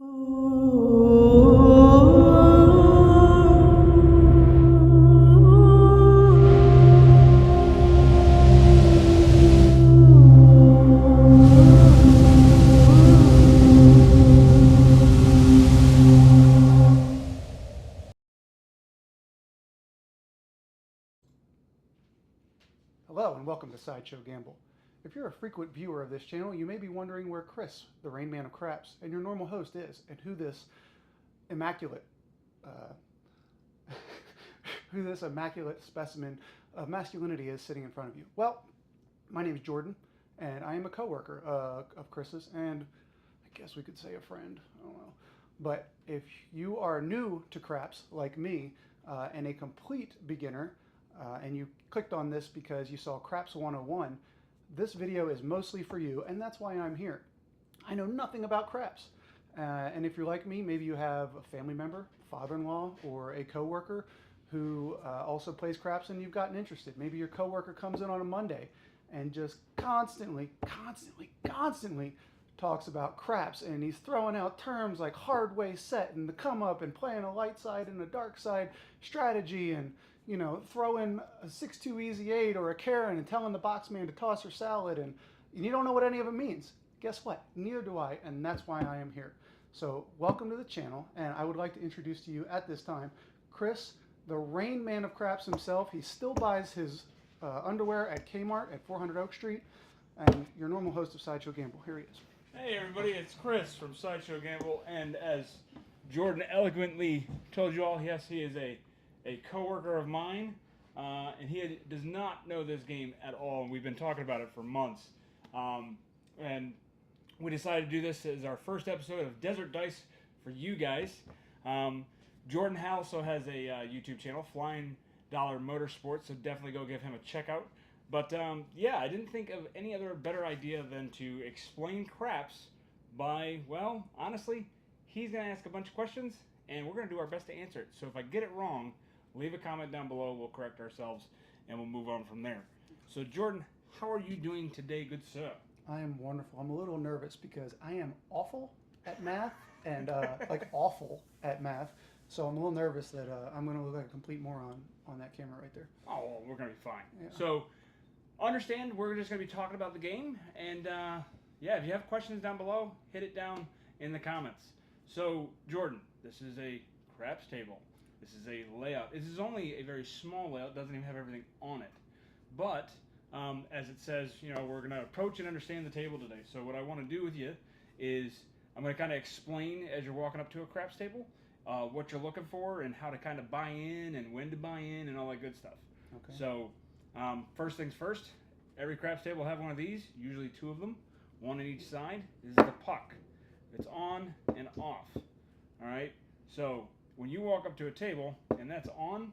Hello and welcome to Sideshow Gamble. If you're a frequent viewer of this channel, you may be wondering where Chris, the Rain Man of Craps, and your normal host is, and who this immaculate specimen of masculinity is sitting in front of you. Well, my name is Jordan, and I am a coworker of Chris's, and I guess we could say a friend. I don't know. But if you are new to craps like me and a complete beginner, and you clicked on this because you saw Craps 101, this video is mostly for you, and that's why I'm here. I know nothing about craps. And if you're like me, maybe you have a family member, father-in-law, or a coworker who also plays craps and you've gotten interested. Maybe your coworker comes in on a Monday and just constantly talks about craps, and he's throwing out terms like Hardway set and the come up and playing a light side and a dark side strategy, and you know, throw in a 6-2 easy 8 or a Karen and telling the box man to toss your salad, and you don't know what any of it means. Guess what? Neither do I, and that's why I am here. So welcome to the channel, and I would like to introduce to you at this time Chris, the Rain Man of Craps himself. He still buys his underwear at Kmart at 400 Oak Street, and your normal host of Sideshow Gamble. Here he is. Hey everybody, it's Chris from Sideshow Gamble, and as Jordan eloquently told you all, yes, he is a coworker of mine, and he does not know this game at all, and we've been talking about it for months. And we decided to do this as our first episode of Desert Dice for you guys. Jordan also has a YouTube channel, Flying Dollar Motorsports, so definitely go give him a check out. But yeah, I didn't think of any other better idea than to explain craps by, well, honestly, he's going to ask a bunch of questions, and we're going to do our best to answer it. So if I get it wrong, leave a comment down below, we'll correct ourselves, and we'll move on from there. So Jordan, how are you doing today, good sir? I am wonderful. I'm a little nervous because I am awful at math, and like awful at math. So I'm a little nervous that I'm going to look like a complete moron on that camera right there. Oh, well, we're going to be fine. Yeah. So understand, we're just going to be talking about the game, and yeah, if you have questions down below, hit it down in the comments. So Jordan, this is a craps table. This is a layout. This is only a very small layout. Doesn't even have everything on it. But as it says, you know, we're going to approach and understand the table today. So what I want to do with you is I'm going to kind of explain as you're walking up to a craps table what you're looking for and how to kind of buy in and when to buy in and all that good stuff. Okay. So first things first, every craps table will have one of these, usually two of them, one on each side. This is the puck. It's on and off. All right. So when you walk up to a table and that's on,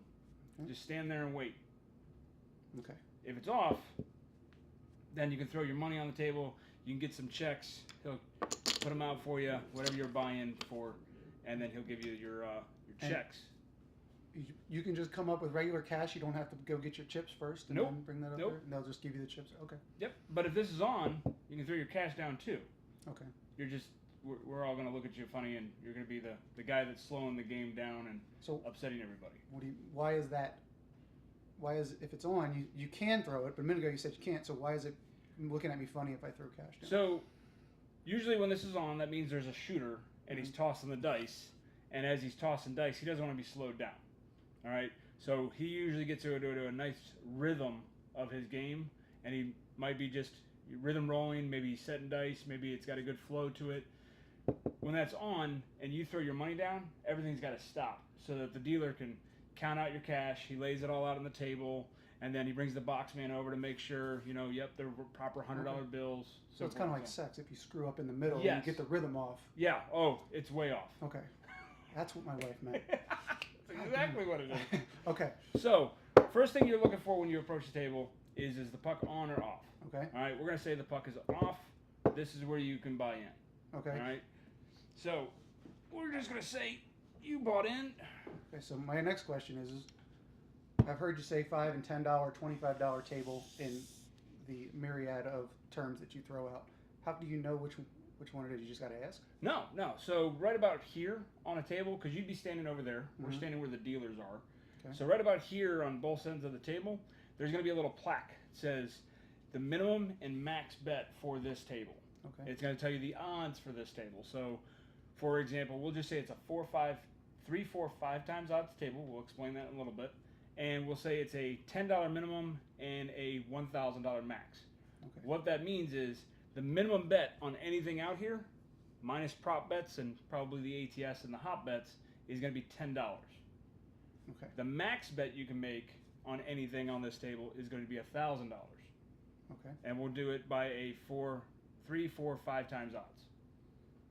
just stand there and wait. Okay. If it's off, then you can throw your money on the table. You can get some checks. He'll put them out for you, whatever you're buying for, and then he'll give you your checks. You can just come up with regular cash. You don't have to go get your chips first and then bring that up there. And they'll just give you the chips. Okay. Yep. But if this is on, you can throw your cash down too. Okay. We're all going to look at you funny, and you're going to be the guy that's slowing the game down and upsetting everybody. Why is that? Why is, if it's on, you can throw it, but a minute ago you said you can't, so why is it looking at me funny if I throw cash down? So usually when this is on, that means there's a shooter, and he's tossing the dice, and as he's tossing dice, he doesn't want to be slowed down. All right? So he usually gets to a nice rhythm of his game, and he might be just rhythm rolling, maybe he's setting dice, maybe it's got a good flow to it. When that's on and you throw your money down, everything's got to stop so that the dealer can count out your cash. He lays it all out on the table, and then he brings the box man over to make sure, you know, yep, they're proper $100 bills. So it's kind of like sex. If you screw up in the middle, yes, and you get the rhythm off. Yeah. Oh, it's way off. Okay. That's what my wife meant. That's exactly what it is. Okay. So first thing you're looking for when you approach the table is the puck on or off? Okay. All right. We're going to say the puck is off. This is where you can buy in. Okay. All right. So we're just going to say you bought in. Okay, so my next question is I've heard you say $5 and $10, $25 table in the myriad of terms that you throw out. How do you know which Which one it is? You just got to ask? No. So right about here on a table, because you'd be standing over there. We're standing where the dealers are. Okay. So right about here on both ends of the table, there's going to be a little plaque. It says the minimum and max bet for this table. Okay. It's going to tell you the odds for this table. So, for example, we'll just say it's a 3, 4, 5 times odds table. We'll explain that in a little bit. And we'll say it's a $10 minimum and a $1,000 max. Okay. What that means is the minimum bet on anything out here, minus prop bets and probably the ATS and the hot bets, is going to be $10. Okay. The max bet you can make on anything on this table is going to be $1,000. Okay. And we'll do it by a 3, 4, 5 times odds.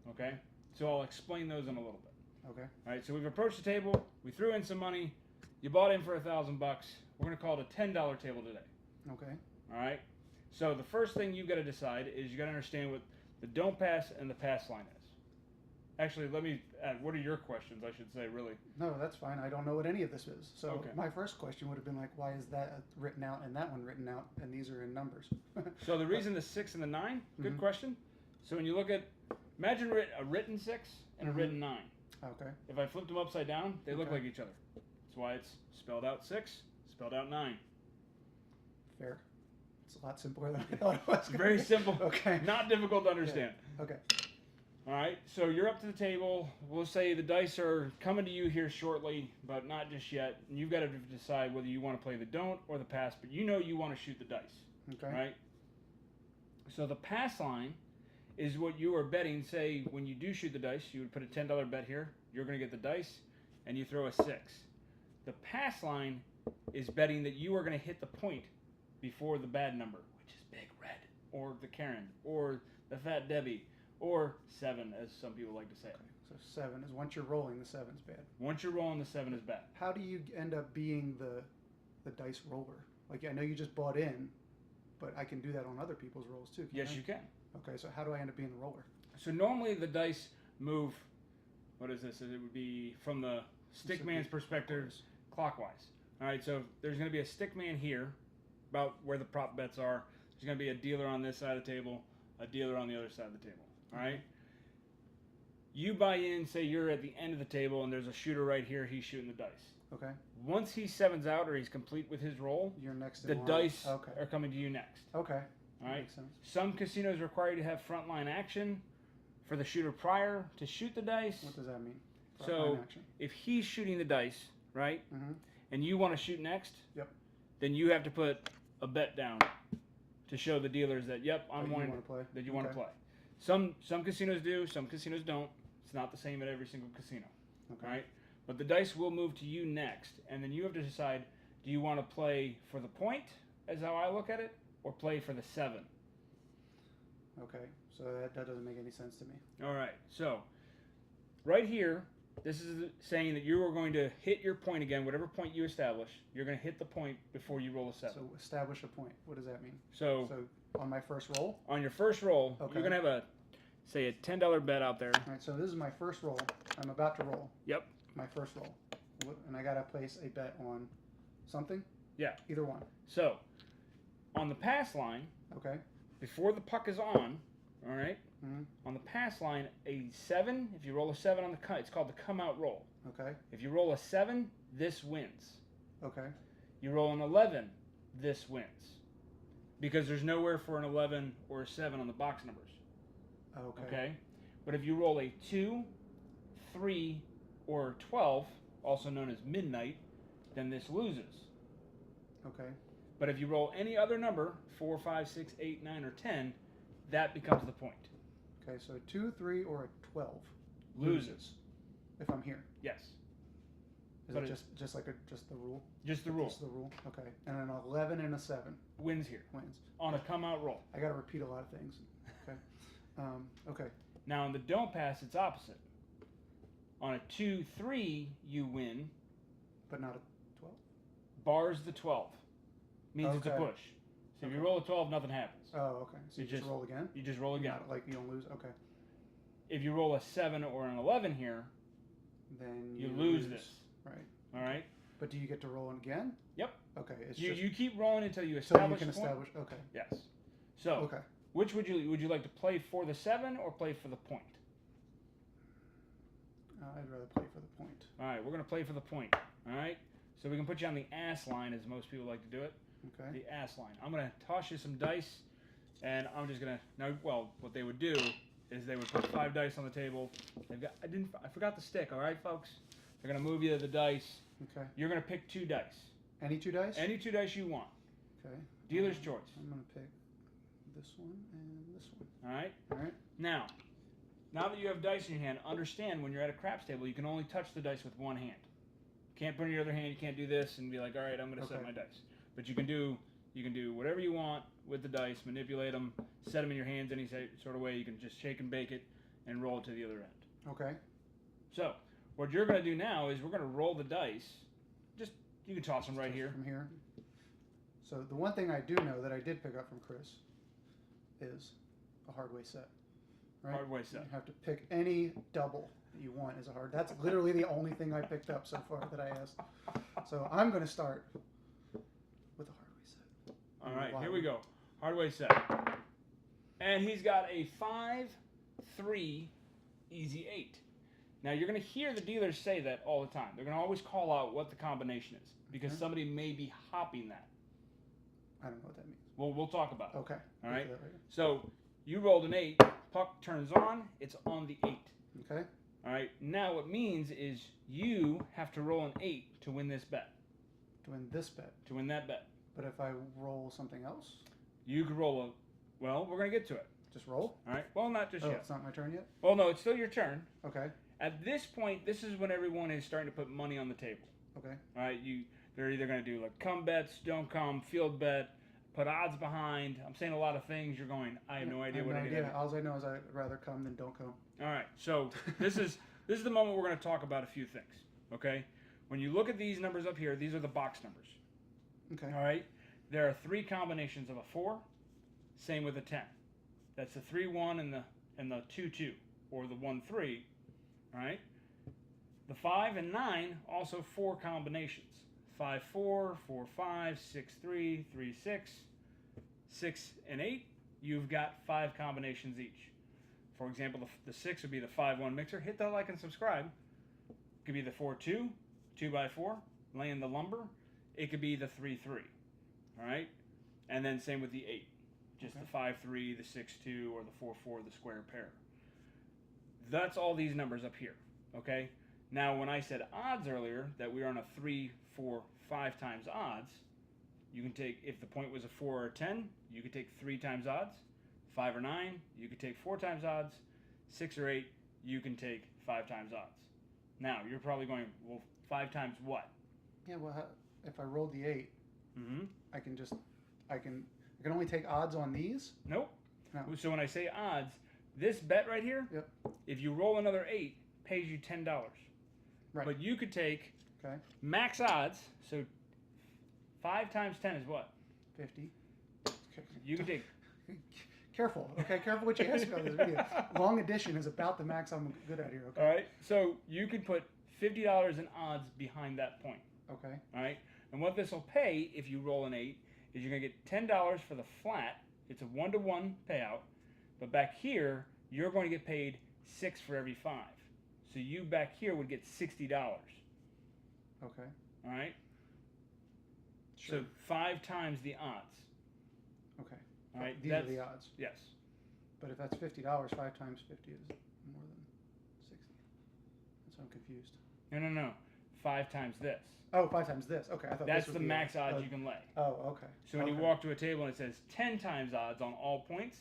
Okay? So I'll explain those in a little bit. Okay. All right, so we've approached the table. We threw in some money. You bought in for $1,000. We're going to call it a $10 table today. Okay. All right? So the first thing you've got to decide is you got to understand what the don't pass and the pass line is. Actually, let me add, what are your questions, I should say, really? No, that's fine. I don't know what any of this is. So Okay. my first question would have been like, why is that written out and that one written out and these are in numbers? So the reason the 6 and the 9, good Mhm. question. So when you look at, imagine a written 6 and a Mhm. written 9. Okay. If I flipped them upside down, they look Okay. like each other. That's why it's spelled out 6, spelled out 9. Fair. It's a lot simpler than I thought it was. It's very simple. Okay. Not difficult to understand. Okay. All right, so you're up to the table. We'll say the dice are coming to you here shortly, but not just yet. And you've got to decide whether you want to play the don't or the pass, but you know you want to shoot the dice. Okay. Right? So the pass line is what you are betting. Say when you do shoot the dice, you would put a $10 bet here. You're going to get the dice, and you throw a 6. The pass line is betting that you are going to hit the point before the bad number, which is Big Red, or the Karen, or the Fat Debbie, or 7, as some people like to say. Okay. So 7 is once you're rolling, the 7's bad. Once you're rolling, the 7 is bad. How do you end up being the dice roller? Like, I know you just bought in, but I can do that on other people's rolls too. Yes, I? you can. Okay, so how do I end up being the roller? So normally the dice move, what is this? It would be from the stick man's perspective, clockwise. All right, so there's going to be a stick man here, about where the prop bets are. There's going to be a dealer on this side of the table, a dealer on the other side of the table. All right? You buy in, say you're at the end of the table, and there's a shooter right here. He's shooting the dice. Okay. Once he 7s out or he's complete with his roll, You're next in the line. dice Okay. are coming to you next. Okay. All right? Makes sense. Some casinos require you to have frontline action for the shooter prior to shoot the dice. What does that mean? So Frontline action. if he's shooting the dice, right, Mm-hmm. and you want to shoot next, Yep. then you have to put a bet down to show the dealers that, yep, I'm That you wanting wanna play. that you want to Okay. play. Some casinos do, some casinos don't. It's not the same at every single casino, Okay. right? But the dice will move to you next, and then you have to decide: do you want to play for the point, as how I look at it, or play for the 7? Okay. So that doesn't make any sense to me. All right. So right here, this is saying that you are going to hit your point again, whatever point you establish. You're going to hit the point before you roll a 7. So establish a point. What does that mean? So on my first roll. on your first roll, Okay. you're going to have say a $10 bet out there. All right. So this is my first roll. I'm about to roll. Yep. My first roll, and I gotta place a bet on something. Yeah. Either one. So on the pass line, Okay. before the puck is on, all right, Mm-hmm. on the pass line, a 7, if you roll a 7 on it's called the come out roll. Okay. If you roll a 7, this wins. Okay. You roll an 11, this wins. Because there's nowhere for an 11 or a 7 on the box numbers. Okay. Okay? But if you roll a 2, 3, or 12, also known as midnight, then this loses. Okay. But if you roll any other number, 4, 5, 6, 8, 9, or 10, that becomes the point. Okay. So 2, 3, or a 12 Loses. if I'm here. Yes. Is But it it- just the rule? Just the rule. Just the rule. Okay. And an 11 and a 7 Wins here. wins. On a come out roll. I gotta repeat a lot of things. Okay. Okay. Now on the don't pass, it's opposite. On a 2, 3, you win. But not a 12. Bars the 12. Means it's a Okay. push. So if you Okay. roll a 12, nothing happens. Oh, okay. So You you just just- roll again. You just roll again. Not like you don't lose. Okay. If you roll a 7 or an 11 here, Then you lose this. Right. All right? But do you get to roll it again? Yep. Okay. It's You just you keep rolling until you so you establish can a point. establish. Okay. Yes. So Okay. Which would you like to play for the 7 or play for the point? I'd rather play for the point. All right, we're gonna play for the point. All right, so we can put you on the ass line, as most people like to do it. Okay. The ass line. I'm gonna toss you some dice, and I'm just gonna what they would do is they would put 5 dice on the table. I forgot the stick. All right, folks. They're gonna move you the dice. Okay. You're gonna pick 2 dice. Any 2 dice? Any 2 dice you want. Okay. Dealer's choice. I'm gonna pick this one and this one. All right. All right. Now that you have dice in your hand, understand when you're at a craps table, you can only touch the dice with one hand. Can't put it in your other hand. You can't do this and be like, all right, I'm gonna set my dice. But you can do whatever you want with the dice, manipulate them, set them in your hands any sort of way. You can just shake and bake it and roll it to the other end. Okay. So what you're gonna do now is we're gonna roll the dice. You can toss them right here. From here. So the one thing I do know that I did pick up from Chris is a Hardway set. Right? Hardway set. You have to pick any double that you want as a hard. That's literally the only thing I picked up so far that I asked. So I'm going to start with a Hardway set. All right, here we go. Hardway set. And he's got a 5-3 easy 8. Now you're going to hear the dealers say that all the time. They're going to always call out what the combination is because somebody may be hopping that. I don't know what that means. Well, we'll talk about it. Okay. All right. So you rolled an 8. Puck turns on. It's on the 8. Okay. All right. Now what it means is you have to roll an 8 to win this bet. To win this bet. To win that bet. But if I roll something else? You could roll a... Well, we're going to get to it. Just roll? All right. Well, not just yet. It's not my turn yet? Well, no, it's still your turn. Okay. At this point, this is when everyone is starting to put money on the table. Okay. All right. They're either going to do like come bets, don't come, field bet, put odds behind. I'm saying a lot of things. You're going, I have no idea what I did. All I know is I'd rather come than don't come. All right. So this is the moment we're going to talk about a few things. Okay. When you look at these numbers up here, these are the box numbers. Okay. All right. There are 3 combinations of a 4. Same with a 10. That's the 3-1 and the 2-2 or the 1-3. All right. The 5 and 9 also 4 combinations. 5-4, 4-5, 6-3, 3-6, 6 and 8. You've got 5 combinations each. For example, the 6 would be the 5-1 mixer. Hit that like and subscribe. It could be the 4-2, 2x4, laying the lumber. It could be the 3-3. All right. And then same with the 8. Just the 5-3, the 6-2, or the 4-4, the square pair. That's all these numbers up here, okay? Now, when I said odds earlier, that we were on a 3, 4, 5 times odds, you can take, if the point was a 4 or a 10, you could take 3 times odds. 5 or 9, you could take 4 times odds. 6 or 8, you can take 5 times odds. Now, you're probably going, well, 5 times what? Yeah, well, if I rolled the 8, Mm-hmm. I can only take odds on these? Nope. No. So when I say odds, this bet right here, Yep. if you roll another 8, pays you $10. Right. But you could take Okay. max odds, so 5 times 10 is what? 50. You could take... Careful, okay? Careful what you ask me on this video. Long addition is about the max I'm good at here, okay? All right, so you could put $50 in odds behind that point. Okay. All right, and what this will pay if you roll an 8 is you're going to get $10 for the flat. It's a 1-to-1 payout. But back here, you're going to get paid 6 for every 5. So you back here would get $60. Okay. All right? Sure. So 5 times the odds. Okay. All right? These are the odds. Yes. But if that's $50, 5 times 50 is more than 60. That's why I'm confused. No. 5 times this. Oh, 5 times this. Okay, I thought That's this the would be max odds you can lay. Oh, okay. So when you walk to a table and it says 10 times odds on all points,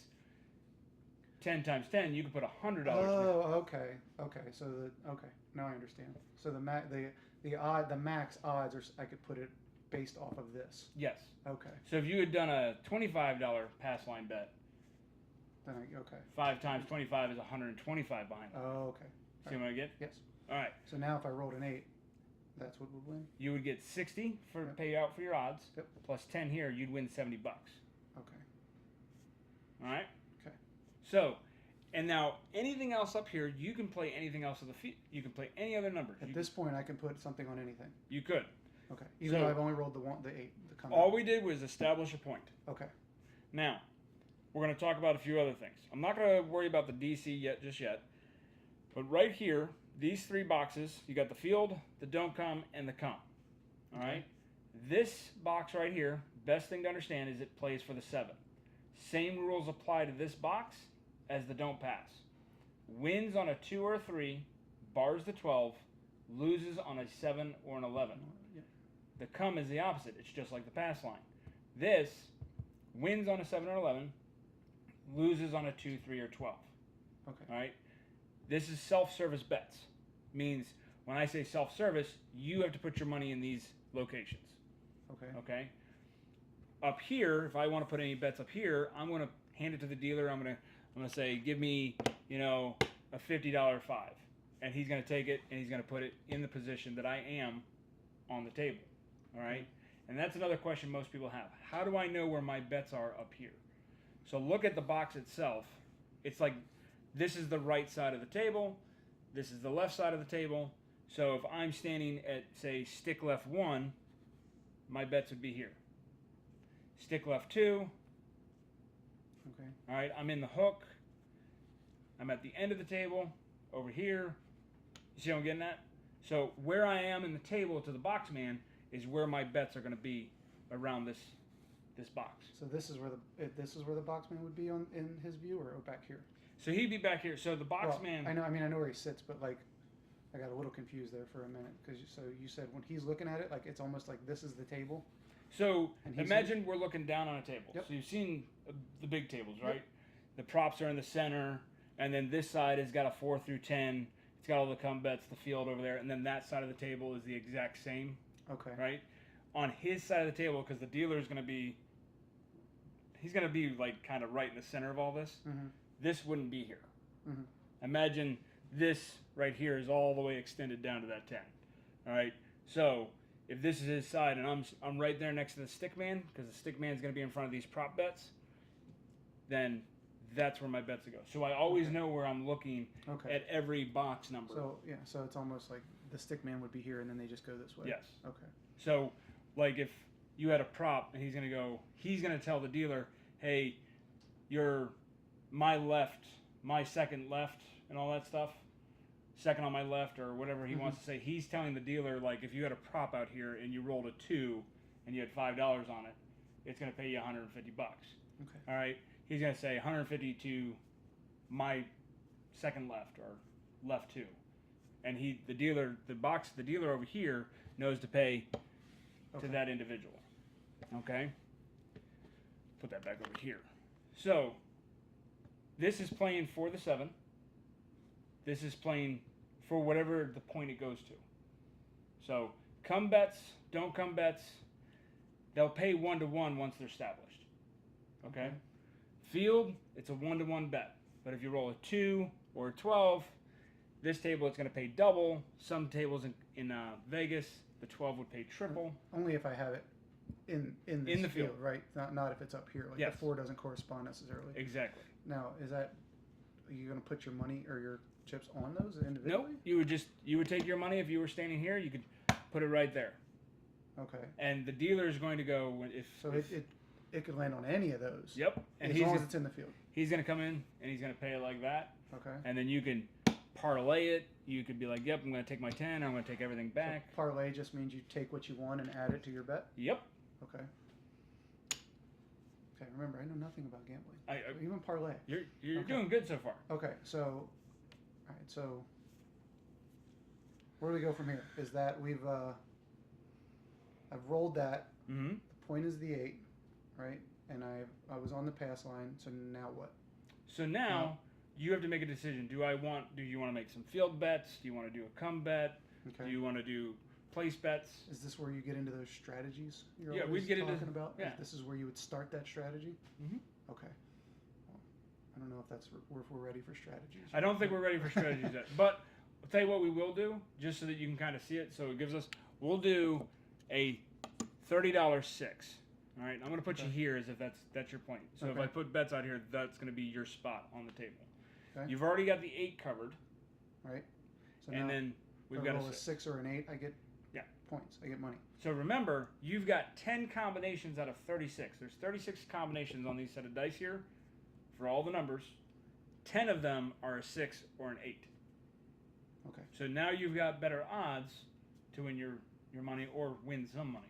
10 times 10, you can put $100. Oh, okay. Okay. So now I understand. So the max odds are, I could put it based off of this. Yes. Okay. So if you had done a $25 Passline bet, Then okay. 5 times 25 is 125 behind it. Oh, okay. See what I get? Yes. All right. So now if I rolled an 8, that's what would win? You would get 60 for Yep. payout for your odds. Yep. Plus 10 here, you'd win $70. Okay. All right? Okay. So, and now anything else up here, you can play anything else of the field. You can play any other numbers. At this point, I can put something on anything. You could. Okay. Even So- though I've only rolled the 8, the comeback. All we did was establish a point. Okay. Now, we're going to talk about a few other things. I'm not going to worry about the DC just yet. But right here, these 3 boxes, you got the field, the don't come, and the come. All right? This box right here, best thing to understand is it plays for the 7. Same rules apply to this box as the don't pass. Wins on a 2 or a 3, bars the 12, loses on a 7 or an 11. The come is the opposite. It's just like the pass line. This wins on a 7 or 11, loses on a 2, 3, or 12. Okay. All right? This is self-service bets. Means when I say self-service, you have to put your money in these locations. Okay. Okay? Up here, if I want to put any bets up here, I'm going to hand it to the dealer. I'm going to say, give me, a $50 5. And he's going to take it and he's going to put it in the position that I am on the table. All right? And that's another question most people have. How do I know where my bets are up here? So look at the box itself. It's like this is the right side of the table. This is the left side of the table. So if I'm standing at, say, stick left 1, my bets would be here. Stick left 2. Okay. All right, I'm in the hook. I'm at the end of the table over here. You see what I'm getting at? So where I am in the table to the box man is where my bets are going to be around this box. So this is where the boxman would be in his view, or back here. So he'd be back here. So the box man. I know. I mean, I know where he sits, but like, I got a little confused there for a minute because you said when he's looking at it, like it's almost like this is the table. So imagine we're looking down on a table. Yep. So you've seen the big tables, right? Yep. The props are in the center, and then this side has got a 4 through 10. It's got all the come bets, the field over there, and then that side of the table is the exact same. Okay. Right? On his side of the table, because the dealer is going to be, he's going to be like kind of right in the center of all this. Mm-hmm. This wouldn't be here. Mm-hmm. Imagine this right here is all the way extended down to that 10. All right? So if this is his side and I'm right there next to the stick man, because the stick man is going to be in front of these prop bets, then that's where my bets will go. So I always know where I'm looking at every box number. So yeah, so it's almost like the stick man would be here, and then they just go this way. Yes. Okay. So like if you had a prop and he's going to tell the dealer, hey, you're my left, my second left, and all that stuff. Second on my left, or whatever he wants to say. He's telling the dealer, like, if you had a prop out here and you rolled a 2 and you had $5 on it, it's going to pay you $150. Okay. All right. He's going to say 150 to my second left or left 2, and the dealer over here knows to pay to that individual. Okay. Put that back over here. So this is playing for the 7. This is playing for whatever the point it goes to. So come bets, don't come bets, they'll pay 1-to-1 once they're established. Okay? Field, it's a 1-to-1 bet. But if you roll a 2 or a 12, this table it's going to pay double. Some tables in Vegas, the 12 would pay triple. Only if I have it in the field, right? Not if it's up here. Like yes. The 4 doesn't correspond necessarily. Exactly. Now, are you going to put your money or your chips on those individually? Nope. You would take your money if you were standing here. You could put it right there. Okay. And the dealer is going to go it could land on any of those. Yep. And as long as it's in the field. He's going to come in and he's going to pay it like that. Okay. And then you can parlay it. You could be like, yep, I'm going to take my 10. I'm going to take everything back. So parlay just means you take what you want and add it to your bet? Yep. Okay. Okay, remember, I know nothing about gambling. Even parlay. You're doing good so far. Okay, so, all right, so where do we go from here? Is that I've rolled that. Mm-hmm. The point is the 8, right? And I was on the pass line. So now what? So now you have to make a decision. Do you want to make some field bets? Do you want to do a come bet? Okay. Do you want to do place bets? Is this where you get into those strategies you're we'd get talking into, about? Yeah. This is where you would start that strategy? Mm-hmm. Okay. Well, I don't know if we're ready for strategies. I don't think we're ready for strategies yet. But I'll tell you what we will do, just so that you can kind of see it. So it gives us, we'll do a $30 6. All right, I'm going to put you here as if that's your point. So if I put bets out here, that's going to be your spot on the table. Okay. You've already got the 8 covered. Right. So and now then we've if got I roll a 6 or an 8, I get points. I get money. So remember, you've got 10 combinations out of 36. There's 36 combinations on these set of dice here. for all the numbers, 10 of them are a 6 or an 8. Okay. So now you've got better odds to win your money or win some money.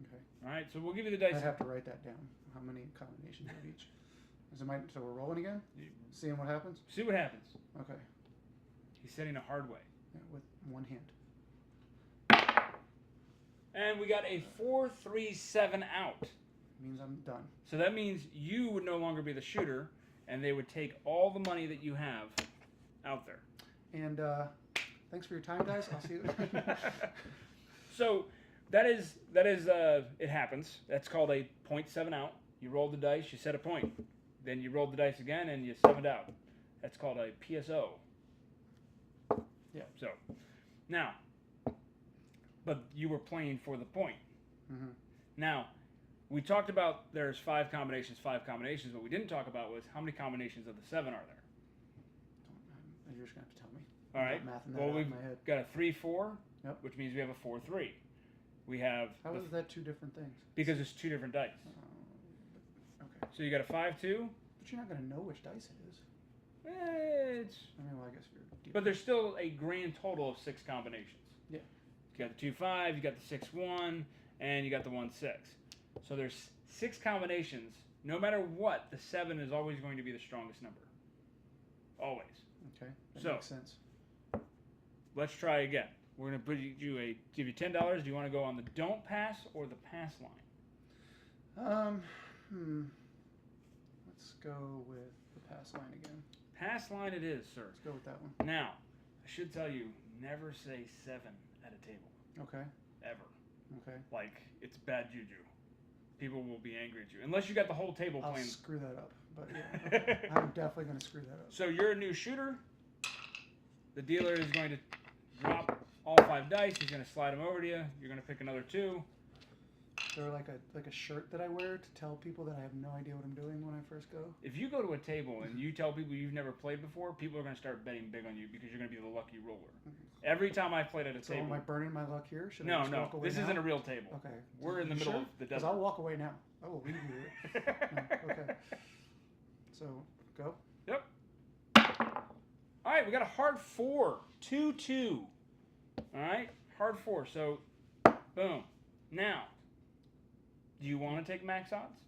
Okay. All right, so we'll give you the dice. I have to write that down. How many combinations of each? So we're rolling again? Seeing what happens? See what happens. Okay. He's setting a Hardway. Yeah, with one hand. And we got a 4-3-7 out. Means I'm done. So that means you would no longer be the shooter, and they would take all the money that you have out there. And thanks for your time, guys. I'll see you. So that is it happens. That's called a 0.7 out. You rolled the dice, you set a point. Then you rolled the dice again, and you 7'd out. That's called a PSO. Yeah. So now, but you were playing for the point. Mm-hmm. Now, we talked about there's 5 combinations. What we didn't talk about was how many combinations of the 7 are there. You're just going to have to tell me. All right. Well, we've got a 3-4, yep. which means we have a 4-3. We have. How is that 2 different things? Because it's 2 different dice. Okay. So you got a 5-2. But you're not going to know which dice it is. It's. I mean, well, I guess you're. But there's still a grand total of 6 combinations. Yeah. You got the 2-5, you got the 6-1, and you got the 1-6. So there's 6 combinations. No matter what, the 7 is always going to be the strongest number. Always. Okay. That So, makes sense. let's try again. We're going to give you $10. Do you want to go on the don't pass or the pass line? Let's go with the pass line again. Pass line it is, sir. Let's go with that one. Now, I should tell you, never say 7 at a table. Okay. Ever. Okay. Like, it's bad juju. People will be angry at you. Unless you got the whole table I'll playing. screw that up. But yeah, okay. I'm definitely going to screw that up. So you're a new shooter. The dealer is going to drop all 5 dice. He's going to slide them over to you. You're going to pick another 2. Is there like a shirt that I wear to tell people that I have no idea what I'm doing when I first go? If you go to a table and you tell people you've never played before, people are going to start betting big on you because you're going to be the lucky roller. Every time I've played at a table. Am I burning my luck here? Should I No, just no. walk away This now? isn't a real table. Okay. We're in the middle of the Because desert. I'll walk away now. I will leave you here. No, okay. So, go. Yep. All right, we got a hard 4. 2-2. All right, hard 4. So, boom. Now, do you want to take max odds?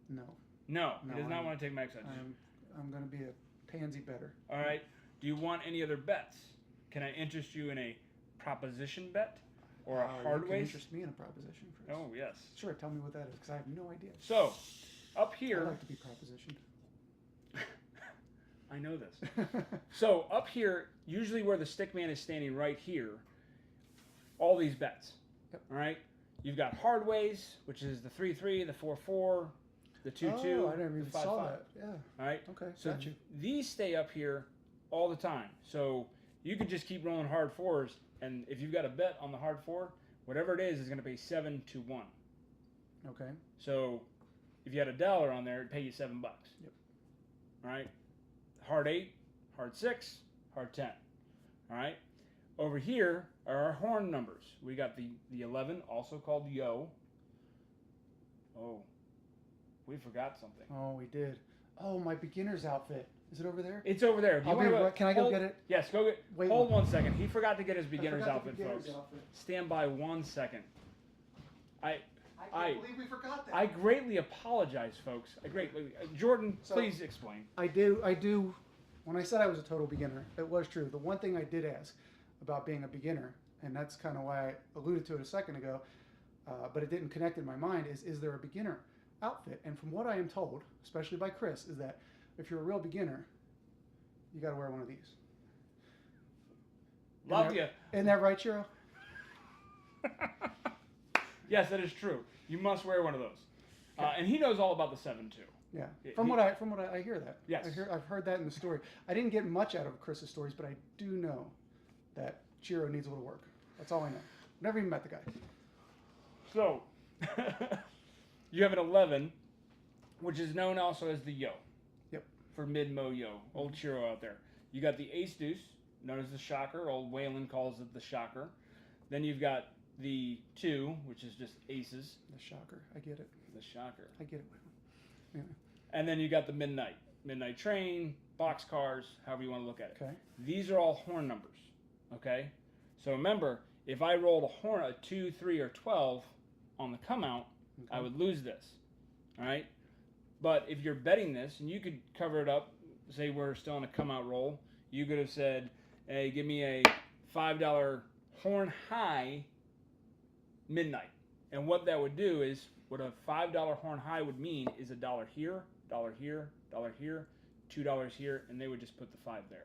No. No, No, he does not want to take max odds. I'm going to be a pansy better. All right. Do you want any other bets? Can I interest you in a proposition bet or a You Hardway? can interest me in a proposition, Chris. Oh, yes. Sure, tell me what that is, because I have no idea. So, up here. I like to be propositioned. I know this. So, up here, usually where the stick man is standing right here, all these bets. Yep. All right? You've got Hardways, which is the 3-3, the 4-4, the 2-2, Oh, I never even the 5-5. saw that. Yeah. All right? Okay, So got you. these stay up here all the time. So you could just keep rolling hard 4s, and if you've got a bet on the hard 4, whatever it is going to pay 7 to 1. Okay. So if you had $1 on there, it'd pay you $7. Yep. All right? Hard 8, hard 6, hard 10. All right? Over here are our horn numbers. We got the 11, also called yo. Oh, we forgot something. Oh, we did. Oh, my beginner's outfit. Is it over there? It's over there. Do you wanna Can I go get it? Yes, go get. Wait, hold 1 second. He forgot to get his beginner's forgot the outfit, beginner's folks. outfit. Stand by 1 second. I can't believe we forgot that. I greatly apologize, folks. Jordan, So- please explain. I do. When I said I was a total beginner, it was true. The one thing I did ask about being a beginner, and that's kind of why I alluded to it a second ago, but it didn't connect in my mind, is there a beginner outfit? And from what I am told, especially by Chris, is that if you're a real beginner, you got to wear one of these. Love you. Isn't that right, Chiro? Yes, that is true. You must wear one of those. And he knows all about the 7 too. Yeah. From what I hear that. Yes. I've heard that in the story. I didn't get much out of Chris's stories, but I do know that Chiro needs a little work. That's all I know. Never even met the guy. So, you have an 11, which is known also as the yo. Yep. For mid-mo yo. Old Chiro out there. You got the ace deuce, known as the shocker. Old Waylon calls it the shocker. Then you've got the 2, which is just aces. The shocker. I get it. The shocker. I get it. Yeah. And then you got the midnight. midnight train, boxcars, however you want to look at it. Okay. These are all horn numbers. Okay. So remember, if I rolled a horn, a 2, 3, or 12 on the come out, I would lose this. All right. But if you're betting this, and you could cover it up, say we're still in a come out roll, you could have said, hey, give me a $5 horn high midnight. And what that would do is, what a $5 horn high would mean is $1 here, $1 here, $1 here, $2 here, and they would just put the 5 there.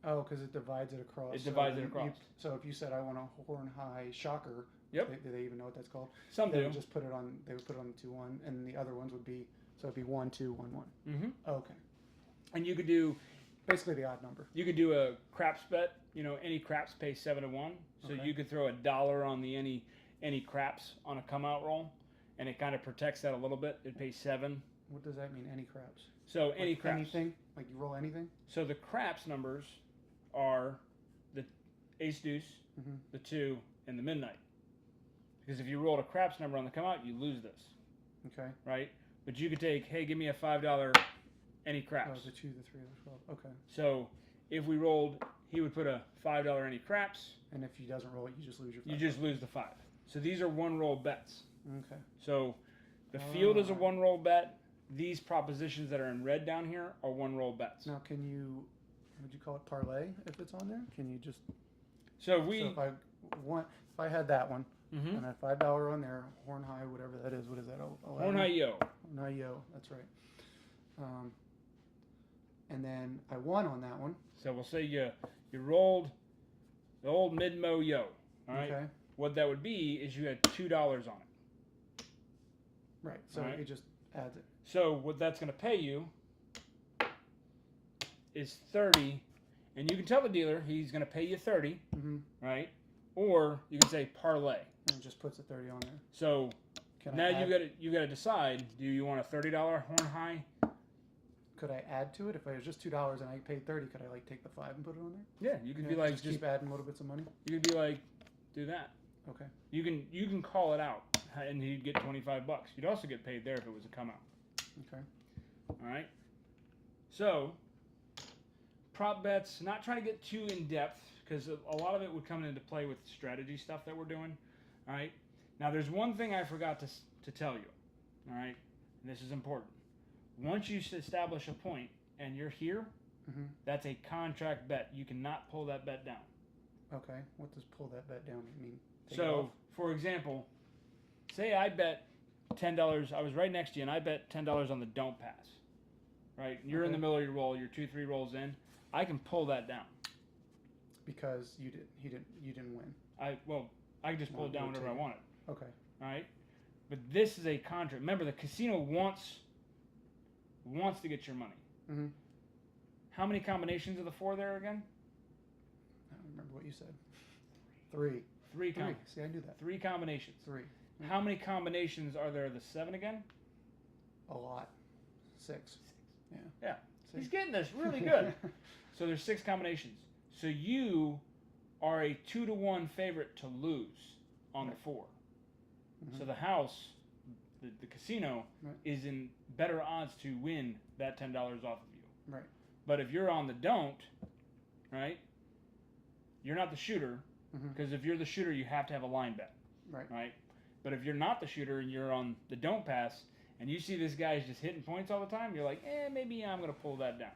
Oh, because it divides it across. It divides it across. So if you said I want a horn high shocker, Yep. do they even know what that's called? Some They do. would just put it on. They would put it on the 2-1, and the other ones would be so it'd be 1, 2, 1, 1. Mm-hmm. Okay. And you could do Basically the odd number. You could do a craps bet. You know, any craps pay 7 to 1. So Okay. you could throw $1 on the any craps on a come out roll, and it kind of protects that a little bit. It pays 7. What does that mean? Any craps? So any Like craps. Anything? Like you roll anything? So the craps numbers are the ace deuce, Mm-hmm. the 2, and the midnight. Because if you rolled a craps number on the come out, you lose this, Okay. right? But you could take, hey, give me a $5 any Oh, craps. the 2, the 3, the 12. Okay. So if we rolled, he would put a $5 any craps. And if he doesn't roll it, you just lose your. You $5. just lose the 5. So these are one roll bets. Okay. So the field is a Ah. one roll bet. These propositions that are in red down here are one roll bets. Now, can you? Would you call it parlay if it's on there? Can you just? So we. So if I had that one Mhm. and I had $5 on there, horn high, whatever that is. What is that? Horn high yo. Horn high yo. That's right. And then I won on that one. So we'll say you rolled the old mid mo yo. All right. Okay. What that would be is you had $2 on it. Right. So Alright. it just adds it. So what that's going to pay you is 30, and you can tell the dealer he's going to pay you 30, Mm-hmm. right? Or you can say parlay. And it just puts a 30 on there. So Can now I add, you got to decide: do you want a $30 horn high? Could I add to it if it was just $2 and I paid 30? Could I like take the 5 and put it on there? Yeah, you could Yeah, be like just keep adding little bits of money. you could be like, do that. Okay. You can call it out, and he'd get $25. You'd also get paid there if it was a come out. Okay. All right. So prop bets, not trying to get too in depth because a lot of it would come into play with strategy stuff that we're doing. All right. Now there's one thing I forgot to tell you. All right. And this is important. Once you establish a point and you're here, Mm-hmm. that's a contract bet. You cannot pull that bet down. Okay. What does pull that bet down mean? Take it So, off? for example, say I bet $10. I was right next to you, and I bet $10 on the don't pass. Right? You're in Okay. the middle of your roll. You're 2-3 rolls in. I can pull that down. Because you didn't win. I can just pull it down whenever I want it. Okay. All right. But this is a contract. Remember, the casino wants to get your money. Mm-hmm. How many combinations of the 4 there again? I don't remember what you said. 3. 3 3. See, I knew that. 3 combinations. 3. How many combinations are there of the 7 again? A lot. 6. Yeah. Yeah. See? He's getting this really good. So there's 6 combinations. So you are a 2-1 favorite to lose on the 4. Mhm. So the house, the casino, Right. is in better odds to win that $10 off of you. Right. But if you're on the don't, right, you're not the shooter, Mhm. because if you're the shooter, you have to have a line bet, Right. right? But if you're not the shooter and you're on the don't pass, and you see this guy's just hitting points all the time, you're like, maybe I'm going to pull that down.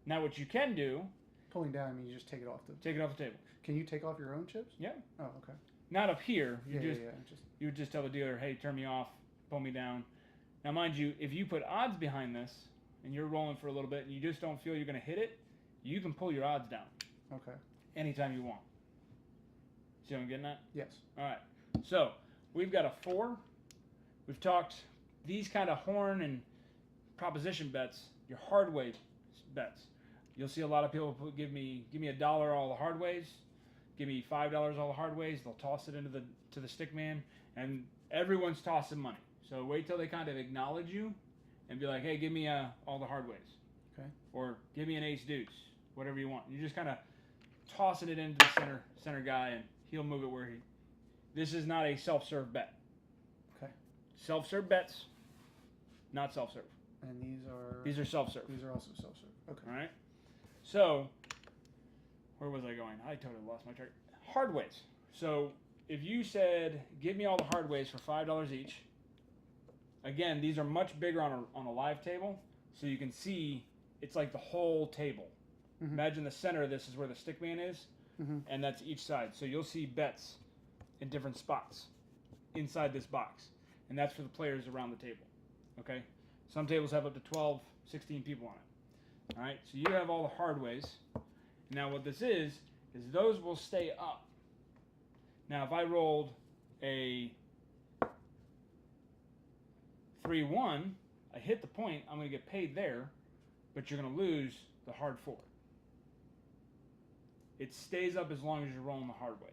Now what you can do, Pulling down, I mean you just take it off the. take it off the table. Can you take off your own chips? Yeah. Oh, okay. Not up here. You Yeah, just yeah. Just you would just tell the dealer, hey, turn me off, pull me down. Now, mind you, if you put odds behind this and you're rolling for a little bit and you just don't feel you're going to hit it, you can pull your odds down okay. anytime you want. See what I'm getting at? Yes. All right. So we've got a 4. We've talked these kind of horn and proposition bets, your Hardway bets. You'll see a lot of people give me $1 all the Hardways, give me $5 all the Hardways. They'll toss it into the stick man, and everyone's tossing money. So wait till they kind of acknowledge you, and be like, hey, give me all the Hardways. Okay. Or give me an ace deuce, whatever you want. You're just kind of tossing it into the center guy, and he'll move it where he. This is not a self-serve bet. Okay. Self-serve bets, not self-serve. And These are self-serve. These are also self-serve. Okay. All right. So, where was I going? I totally lost my track. Hardways. So, if you said, give me all the hardways for $5 each. Again, these are much bigger on a live table, so you can see it's like the whole table. Mm-hmm. Imagine the center of this is where the stick man is, and that's each side. So you'll see bets in different spots inside this box, and that's for the players around the table. Okay? Some tables have up to 12, 16 people on it. All right? So you have all the hardways. Now what this is those will stay up. Now if I rolled a 3-1, I hit the point, I'm going to get paid there, but you're going to lose the hard 4. It stays up as long as you're rolling the hardways.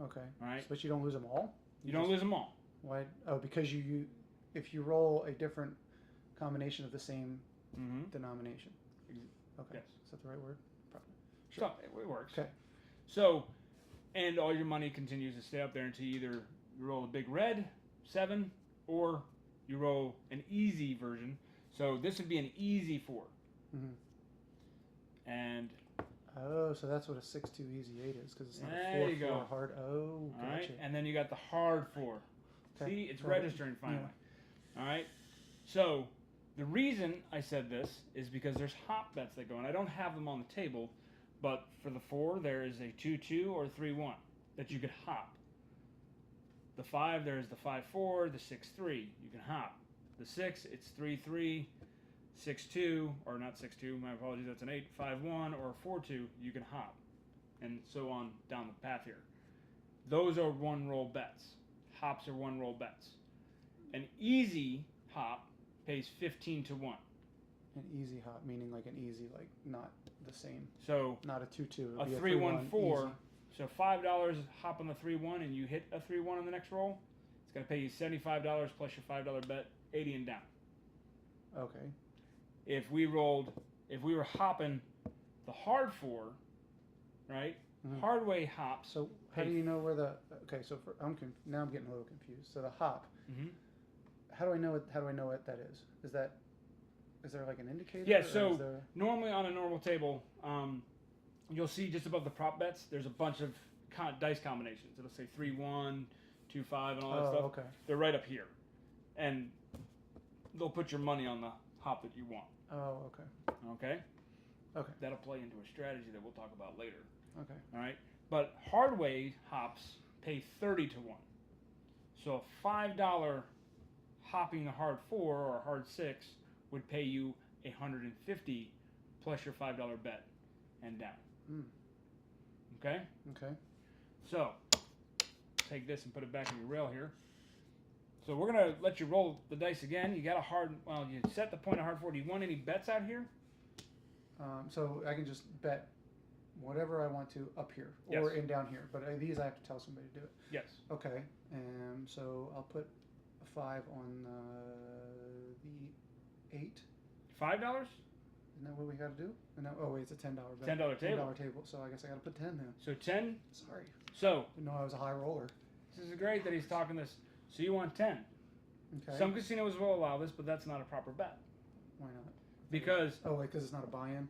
Okay. All right? But you don't lose them all? You don't lose them all. Why? Oh, because if you roll a different combination of the same denomination. Okay. Yes. Is that the right word? Probably. Sure. So, it works. Okay. So, and all your money continues to stay up there until you roll a big red, 7, or you roll an easy version. So this would be an easy 4. And so that's what a 6-2 easy 8 is, because it's not there a 4-4 hard. Oh, gotcha. All right, and then you got the hard 4. Okay. See, it's registering finally. Yeah. All right. So the reason I said this is because there's hop bets that go, and I don't have them on the table, but for the 4 there is a 2-2 or 3-1 that you could hop. The 5 there is the 5-4, the 6-3 you can hop. The 6 it's 3-3, 6-2 or not 6-2. My apologies. That's an 8, 5-1 or 4-2. You can hop, and so on down the path here. Those are one roll bets. Hops are one roll bets. An easy hop pays 15 to 1. An easy hop, meaning like an easy, like not the same. So not a 2-2. A 3-1-4. So $5 hop on the 3-1 and you hit a 3-1 on the next roll. It's going to pay you $75 plus your $5 bet, 80 and down. Okay. If we were hopping the hard 4, right? Hardway hops. So how do you know where the? Okay, so now I'm getting a little confused. So the hop. How do I know what that is? Is there like an indicator? Yeah. So normally on a normal table, you'll see just above the prop bets, there's a bunch of dice combinations. It'll say 3-1, 2-5, and all that stuff. Okay. They're right up here, and they'll put your money on the hop that you want. Oh, okay. Okay. Okay. That'll play into a strategy that we'll talk about later. Okay. All right. But Hardway hops pay 30 to 1. So a $5 hopping a hard 4 or a hard 6 would pay you $150 plus your $5 bet and down. Okay? Okay. So take this and put it back in your rail here. So we're going to let you roll the dice again. You got you set the point of hard 4. Do you want any bets out here? So I can just bet whatever I want to up here or in down here, but these I have to tell somebody to do it. Yes. Okay, and so I'll put a 5 on the 8. $5? Isn't that what we got to do? Oh wait, it's a $10 bet. $10 table. $10 table. So I guess I got to put 10 then. So 10. Sorry. So didn't know I was a high roller. This is great that he's talking this. So you want 10. Okay. Some casinos will allow this, but that's not a proper bet. Why not? Because because it's not a buy-in.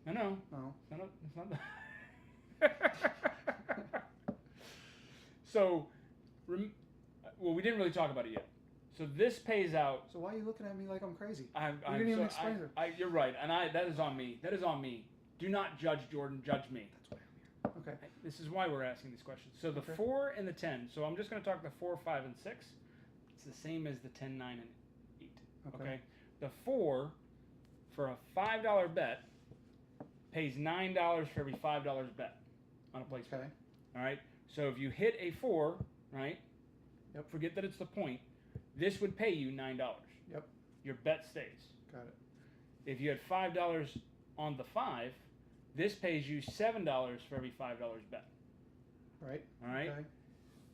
I know. Oh. It's not. So, we didn't really talk about it yet. So this pays out. So why are you looking at me like I'm crazy? You didn't even explain it. You're right, and that is on me. That is on me. Do not judge Jordan. Judge me. That's why I'm here. Okay. This is why we're asking these questions. So the 4 and the 10. So I'm just going to talk the 4, 5, and 6. It's the same as the 10, 9, and 8. Okay. The 4 for a $5 bet pays $9 for every $5 bet on a place bet. Okay. All right. So if you hit a 4, right? Yep. Forget that it's the point. This would pay you $9. Yep. Your bet stays. Got it. If you had $5 on the 5, this pays you $7 for every $5 bet. Right. All right. Okay.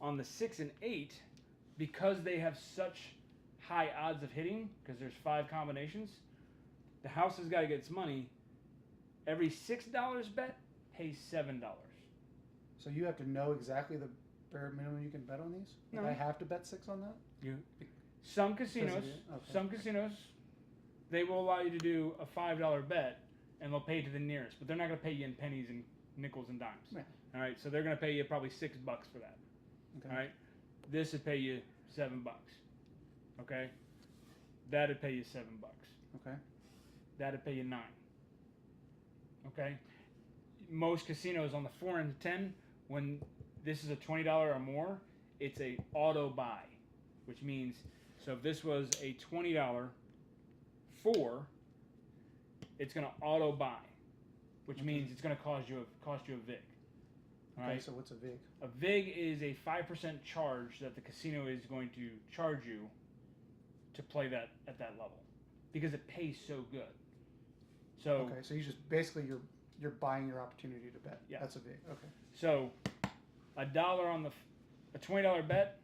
On the 6 and 8, because they have such high odds of hitting, because there's 5 combinations, the house has got to get its money. Every $6 bet pays $7. So you have to know exactly the bare minimum you can bet on these? No. I have to bet 6 on that? Some casinos, they will allow you to do a $5 bet, and they'll pay to the nearest, but they're not going to pay you in pennies and nickels and dimes. Yeah. All right, so they're going to pay you probably $6 for that. Okay. All right, this would pay you $7. Okay, that'd pay you $7. Okay. That'd pay you $9. Okay, most casinos on the 4 and 10, when this is a $20 or more, it's a auto buy, which means, so if this was a $20 4, it's going to auto buy, which means it's going to cost you a vig. All Okay, right. so what's a vig? A vig is a 5% charge that the casino is going to charge you to play that at that level, because it pays so good. So Okay, so you just basically you're buying your opportunity to bet. Yeah. That's a vig. Okay. So a dollar on a $20 bet.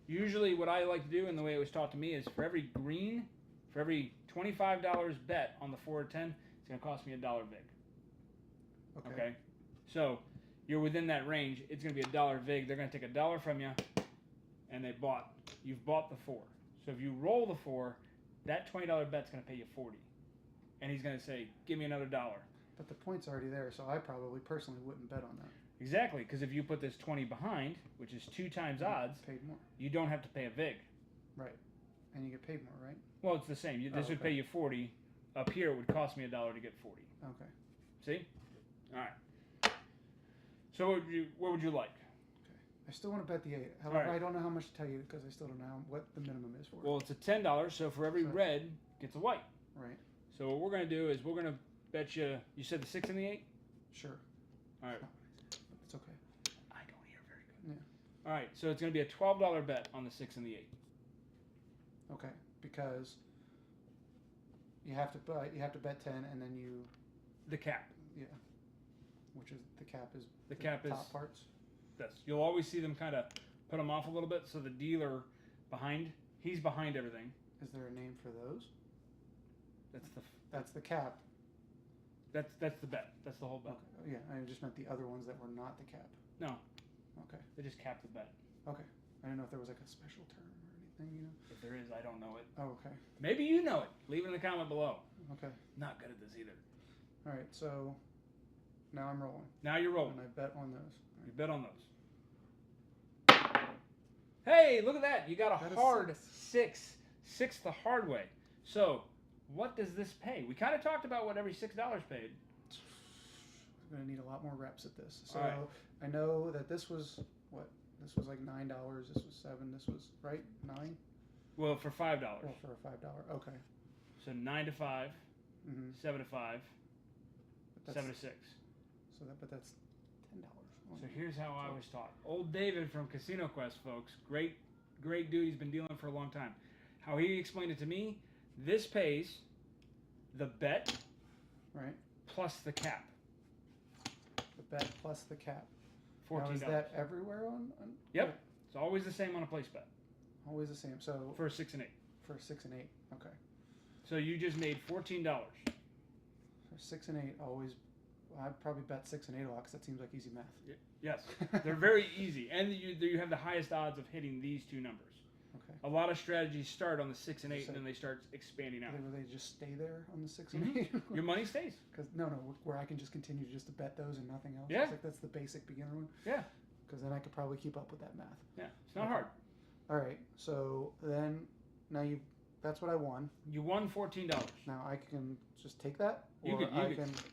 Usually, what I like to do, and the way it was taught to me, is for every green, for every $25 bet on the 4 or 10, it's going to cost me a dollar vig. Okay. So you're within that range. It's going to be a dollar vig. They're going to take a dollar from you, and you've bought the 4. So if you roll the 4, that $20 bet's going to pay you 40, and he's going to say, "Give me another dollar." But the point's already there, so I probably personally wouldn't bet on that. Exactly, because if you put this 20 behind, which is 2 times odds, Paid more. you don't have to pay a vig. Right. And you get paid more, right? Well, it's the same. This would pay you 40. Up here, it would cost me a dollar to get 40. Okay. See? All right. So what would you like? I still want to bet the 8. However, Right. I don't know how much to tell you because I still don't know what the minimum is for it. Well, it's a $10, so for every red gets a white. Right. So what we're going to do is we're going to bet you said the 6 and the 8? Sure. All right. It's okay. I don't hear very good. Yeah. All right, so it's going to be a $12 bet on the 6 and the 8. Okay. Because you have to bet 10 and then you The cap. yeah. Which is the cap is The cap is top parts. You'll always see them kind of put them off a little bit, so the dealer he's behind everything. Is there a name for those? That's the cap. That's the bet. That's the whole bet. Okay. Yeah, I just meant the other ones that were not the cap. No, Okay. they just cap the bet. Okay. I didn't know if there was like a special term or anything, you know. If there is, I don't know it. Oh, okay. Maybe you know it. Leave it in the comment below. Okay. Not good at this either. All right. So now I'm rolling. Now you're rolling. And I bet on those. You bet on those. Hey, look at that. You got a hard 6. 6 the hard way. So what does this pay? We kind of talked about what every $6 paid. I'm gonna need a lot more reps at this. So All right. I know that this was what? This was like $9. This was $7. This was right 9. Well, for $5. Well, for a $5. Okay. So 9 to 5, Mm-hmm. 7 to 5, 7 to 6. But that's $10. So here's how I was taught. Old David from Casino Quest, folks. Great dude. He's been dealing for a long time. How he explained it to me, this pays the bet Right. plus the cap. The bet plus the cap. $14. Now, is that everywhere on Yep. It's always the same on a place bet. Always the same. So For a 6 and 8. for 6 and 8. Okay. So you just made $14. For 6 and 8, always. I'd probably bet 6 and 8 a lot because that seems like easy math. Yes. They're very easy. And you have the highest odds of hitting these two numbers. Okay. A lot of strategies start on the 6 and 8, and then they start expanding out. Will they just stay there on the 6 and 8? Your money stays. Because where I can just continue just to bet those and nothing else. Yeah. It's like that's the basic beginner one. Yeah. Because then I could probably keep up with that math. Yeah. It's not hard. All right. So then now that's what I won. You won $14. Now I can just take that, or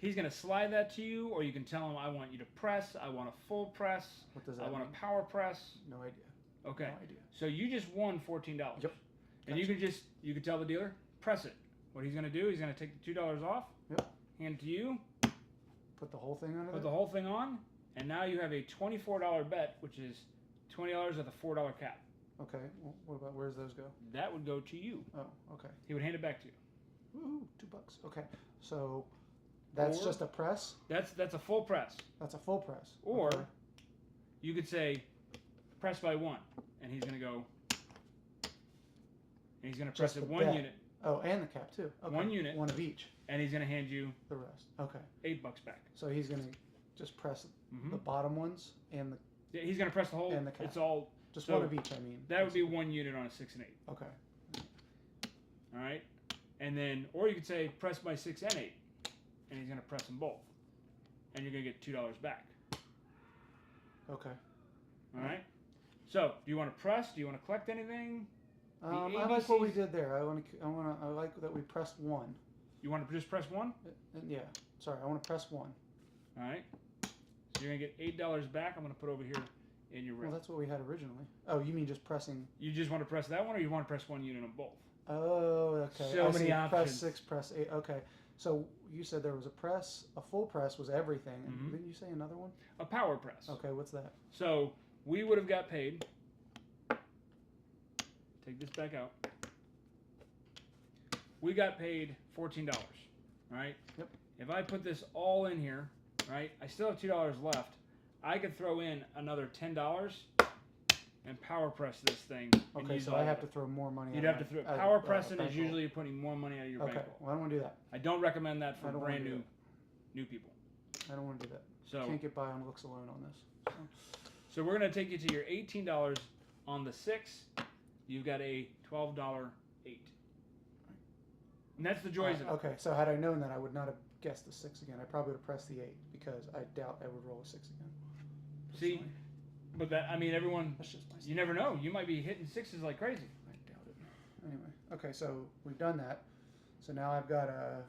He's gonna slide that to you, or you can tell him, I want you to press. I want a full press. What does that I want mean? a power press. No idea. Okay. No idea. So you just won $14. Yep. And you can tell the dealer, press it. What he's gonna do, he's gonna take the $2 off. Yep. Hand it to you. Put the whole thing on it. Put the whole thing on, and now you have a $24 bet, which is $20 with a $4 cap. Okay. Well, what about where's those go? That would go to you. Oh, okay. He would hand it back to you. Woohoo! $2. Okay. So that's just a press. That's a full press. That's a full press. Or okay. you could say, press by 1, and he's gonna go. And he's gonna press it 1 unit. Oh, and the cap too. Okay. 1 unit. One of each. And he's gonna hand you the rest. Okay. $8 back. So he's gonna just press the bottom ones and the. Yeah, he's gonna press the whole. And the cap. It's all. Just so one of each. I mean. That would be 1 unit on a 6 and 8. Okay. All right. And then, or you could say press my 6 and 8, and he's going to press them both, and you're going to get $2 back. Okay. All right. So, do you want to press? Do you want to collect anything? I like what we did there. I like that we pressed 1. You want to just press 1? Yeah. Sorry, I want to press 1. All right. So you're going to get $8 back. I'm going to put over here in your rail. Well, that's what we had originally. Oh, you mean just pressing? You just want to press that one, or you want to press one unit of both? Oh, okay. So many options. Press 6, press 8. Okay. So you said there was a full press was everything. And didn't you say another one? A power press. Okay, what's that? So we would have got paid. Take this back out. We got paid $14, right? Yep. If I put this all in here, right, I still have $2 left. I could throw in another $10 and power press this thing. Okay, so I have to throw more money. You'd have to throw. Power pressing is usually putting more money out of your bankroll. Well, I don't want to do that. I don't recommend that for brand new people. I don't want to do that. So can't get by on looks alone on this. So we're gonna take you to your $18 on the 6. You've got a $12 8. And that's the joys of it. Okay, so had I known that, I would not have guessed the 6 again. I probably would have pressed the 8 because I doubt I would roll a 6 again. See, but that, I mean, everyone, that's just my you never know. You might be hitting 6s like crazy. I doubt it. Anyway, okay, so we've done that. So now I've got a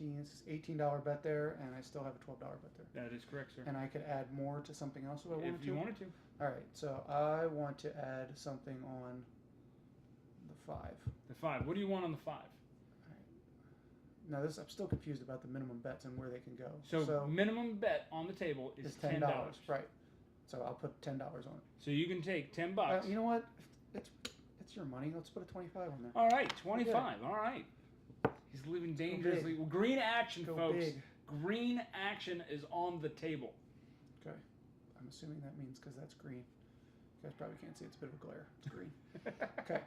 $18 bet there, and I still have a $12 bet there. That is correct, sir. And I could add more to something else if I wanted to. If you wanted to. All right, so I want to add something on the 5. The 5. What do you want on the 5? Now I'm still confused about the minimum bets and where they can go. So minimum bet on the table is $10. Right. So I'll put $10 on it. So you can take $10. You know what? It's your money. Let's put a 25 on there. All right, 25. All right. He's living dangerously. Well, green action, folks. Big. Green action is on the table. Okay. I'm assuming that means because that's green. You guys probably can't see. It's a bit of a glare. It's green. Okay.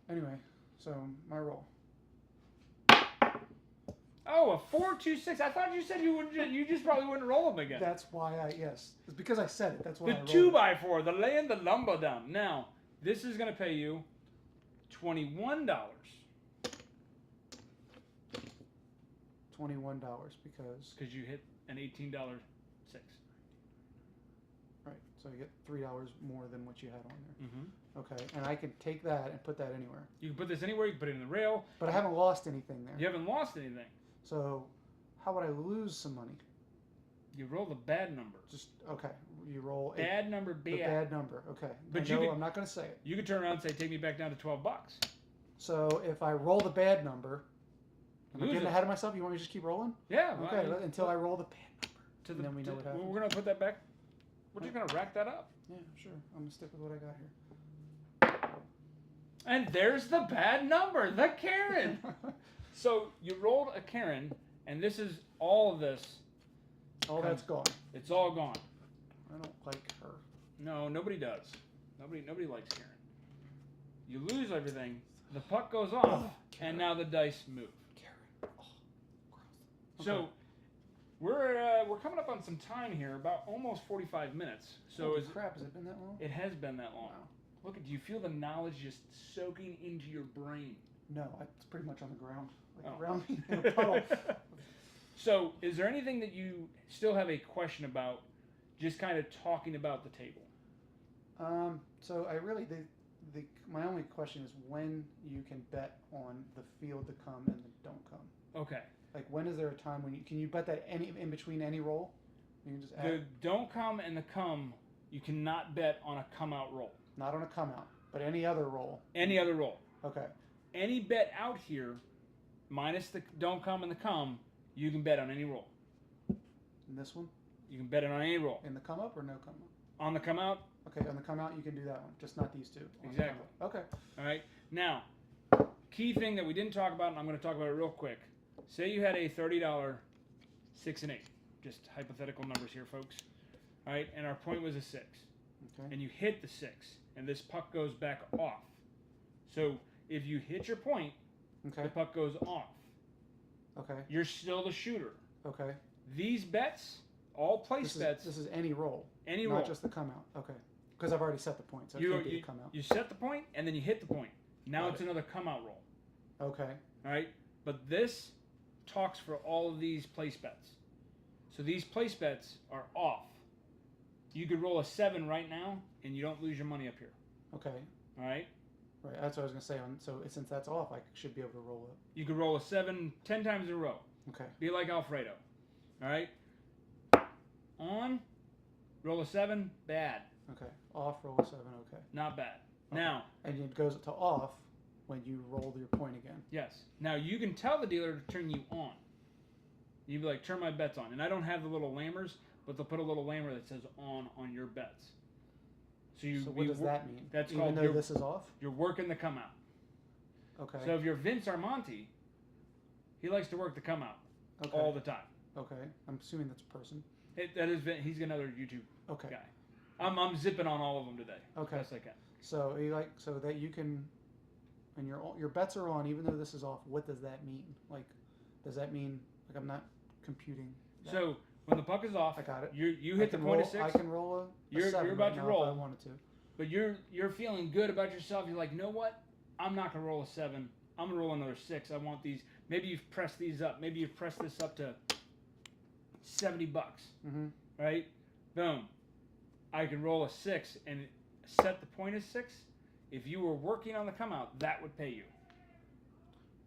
Anyway, so my roll. Oh, a 4-2-6. I thought you said you just probably wouldn't roll them again. That's why yes. It's because I said it. That's why the I rolled 2x4, the laying the lumber down. Now, this is going to pay you $21. $21 because you hit an $18 6. Right. So you get $3 more than what you had on there. Mm-hmm. Okay. And I can take that and put that anywhere. You can put this anywhere. You can put it in the rail. But I haven't lost anything there. You haven't lost anything. So how would I lose some money? You roll the bad number. Just okay. You roll bad number. The bad number. Okay. But I'm not going to say it. You could turn around and say, "Take me back down to $12." So if I roll the bad number, am I getting ahead of myself? You want me to just keep rolling? Yeah. Okay. Until I roll the bad number, and then we know what happens. We're going to put that back. We're just going to rack that up. Yeah, sure. I'm going to stick with what I got here. And there's the bad number, the Karen. So you rolled a Karen, and this is all of this. All that's gone. It's all gone. I don't like her. No, nobody does. Nobody likes Karen. You lose everything. The puck goes off, and now the dice move. Karen. Oh, gross. So okay. we're coming up on some time here, about almost 45 minutes. So Holy crap, has it been that long? It has been that long. Wow. Look, do you feel the knowledge just soaking into your brain? No, it's pretty much on the ground, around me in a puddle. So, is there anything that you still have a question about, just kind of talking about the table? So I really my only question is when you can bet on the field to come and the don't come. Okay. Like when is there a time when can you bet that in between any roll? You can just add. The don't come and the come, you cannot bet on a come out roll. Not on a come out, but any other roll. Any other roll. Okay. Any bet out here, minus the don't come and the come, you can bet on any roll. In this one? You can bet it on any roll. In the come up or no come up? On the come out? Okay, on the come out you can do that one, just not these two. Exactly. Okay. All right. Now, key thing that we didn't talk about, and I'm going to talk about it real quick. Say you had a $30 6 and 8. Just hypothetical numbers here, folks. All right, and our point was a 6. Okay. And you hit the 6, and this puck goes back off. So if you hit your point, the puck goes off. Okay. You're still the shooter. Okay. These bets, all place bets. This is any roll. Any roll. Not just the come out. Okay. Because I've already set the point, so it can't be the come out. You set the point, and then you hit the point. Now it's another come out roll. Okay. All right, but this talks for all of these place bets. So these place bets are off. You could roll a 7 right now, and you don't lose your money up here. Okay. All right. Right. That's what I was gonna say. So since that's off, I should be able to roll it. You could roll a 7 10 times in a row. Okay. Be like Alfredo. All right. On. Roll a 7. Bad. Okay. Off. Roll a 7. Okay. Not bad. Okay. Now. And it goes to off when you roll your point again. Yes. Now you can tell the dealer to turn you on. You'd be like, turn my bets on. And I don't have the little lammers, but they'll put a little lammer that says on your bets. So what does that mean? That's Even called though this is off? You're working the come out. Okay. So if you're Vince Armonti, he likes to work the come out all the time. Okay. I'm assuming that's a person. That is Vince. He's another YouTube guy. I'm zipping on all of them today. Okay. Best I can. So so that you can, and your bets are on, even though this is off. What does that mean? Like, does that mean like I'm not computing? That? So when the puck is off, I got it. You hit the point of 6. I can roll a you're 7 about right to now roll. if I wanted to. But you're feeling good about yourself. You're like, you know what? I'm not gonna roll a 7. I'm gonna roll another 6. I want these. Maybe you've pressed these up. Maybe you've pressed this up to $70. Mm-hmm. Right? Boom. I can roll a 6 and set the point as 6. If you were working on the come out, that would pay you.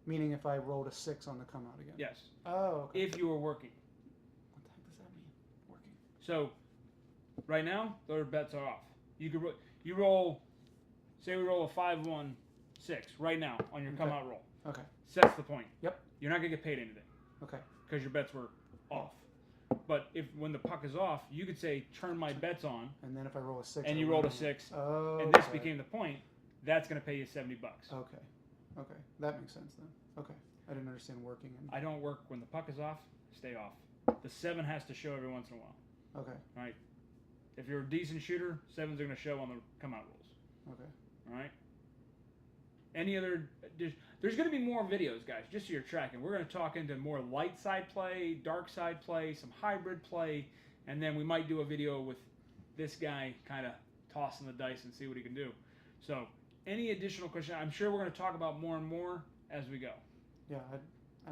Meaning if I rolled a 6 on the come out again. Yes. Oh. Okay. If you were working. What the heck does that mean? Working. So, right now, those bets are off. You could you roll, say we roll a 5-1-6 right now on your come out roll. Okay. Sets the point. Yep. You're not gonna get paid anything. Okay. Because your bets were off. But when the puck is off, you could say turn my bets on. And then if I roll a 6. And you rolled a 6. Oh. And this became the point. That's gonna pay you $70. Okay. Okay. That makes sense then. Okay. I didn't understand working. I don't work when the puck is off. Stay off. The 7 has to show every once in a while. Okay. All right. If you're a decent shooter, 7s are going to show on the come out rolls. Okay. All right. Any other? There's going to be more videos, guys, just so you're tracking. We're going to talk into more light side play, dark side play, some hybrid play, and then we might do a video with this guy kind of tossing the dice and see what he can do. So, any additional questions? I'm sure we're going to talk about more and more as we go. Yeah.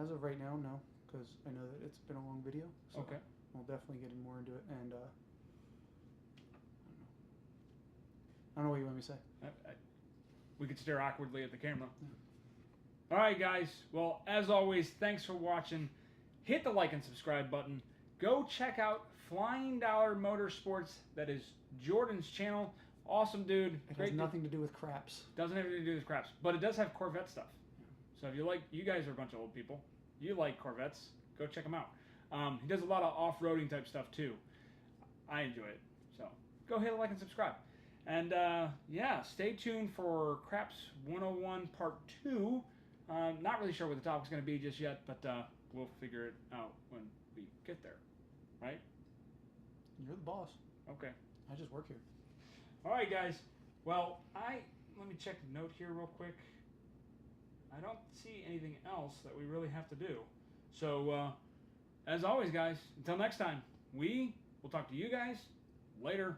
As of right now, no, because I know that it's been a long video. So Okay. We'll definitely get more into it, and I don't know what you want me to say. We could stare awkwardly at the camera. All right, guys. Well, as always, thanks for watching. Hit the like and subscribe button. Go check out Flying Dollar Motorsports. That is Jordan's channel. Awesome dude. It has nothing to do with craps. Doesn't have anything to do with craps, but it does have Corvette stuff. So if you like, you guys are a bunch of old people. You like Corvettes, go check him out. He does a lot of off-roading type stuff too. I enjoy it. So go hit a like and subscribe. And yeah, stay tuned for Craps 101 Part 2. Not really sure what the topic's going to be just yet, but we'll figure it out when we get there. Right? You're the boss. Okay. I just work here. All right, guys. Well, let me check the note here real quick. I don't see anything else that we really have to do. So, as always, guys, until next time, we will talk to you guys later.